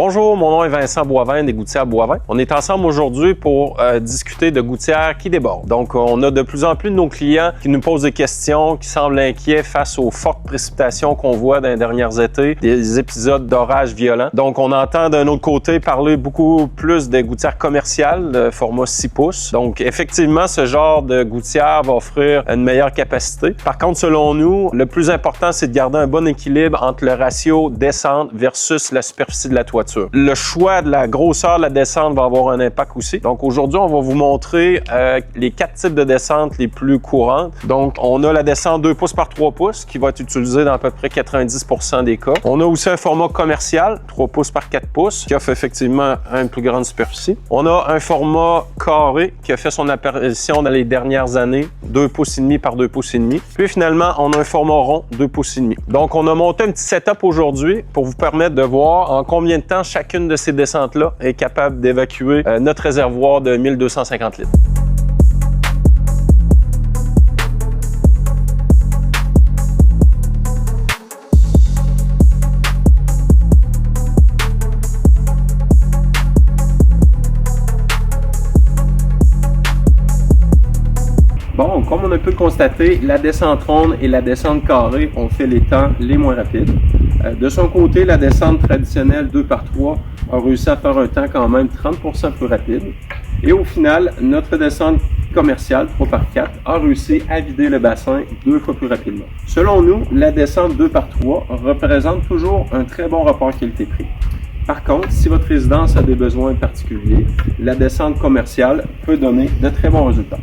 Bonjour, mon nom est Vincent Boivin des Gouttières Boivin. On est ensemble aujourd'hui pour discuter de gouttières qui débordent. Donc, on a de plus en plus de nos clients qui nous posent des questions, qui semblent inquiets face aux fortes précipitations qu'on voit dans les derniers étés, des épisodes d'orage violents. Donc, on entend d'un autre côté parler beaucoup plus des gouttières commerciales de format 6 pouces. Donc, effectivement, ce genre de gouttière va offrir une meilleure capacité. Par contre, selon nous, le plus important, c'est de garder un bon équilibre entre le ratio descente versus la superficie de la toiture. Le choix de la grosseur de la descente va avoir un impact aussi. Donc aujourd'hui, on va vous montrer les 4 types de descentes les plus courantes. Donc on a la descente 2 pouces par 3 pouces qui va être utilisée dans à peu près 90% des cas. On a aussi un format commercial 3 pouces par 4 pouces qui offre effectivement une plus grande superficie. On a un format carré qui a fait son apparition dans les dernières années 2 pouces et demi par 2 pouces et demi. Puis finalement, on a un format rond 2 pouces et demi. Donc on a monté un petit setup aujourd'hui pour vous permettre de voir en combien de temps chacune de ces descentes-là est capable d'évacuer notre réservoir de 1250 litres. Bon, comme on a pu le constater, la descente ronde et la descente carrée ont fait les temps les moins rapides. De son côté, la descente traditionnelle 2 par 3 a réussi à faire un temps quand même 30% plus rapide. Et au final, notre descente commerciale 3 par 4 a réussi à vider le bassin 2 fois plus rapidement. Selon nous, la descente 2 par 3 représente toujours un très bon rapport qualité-prix. Par contre, si votre résidence a des besoins particuliers, la descente commerciale peut donner de très bons résultats.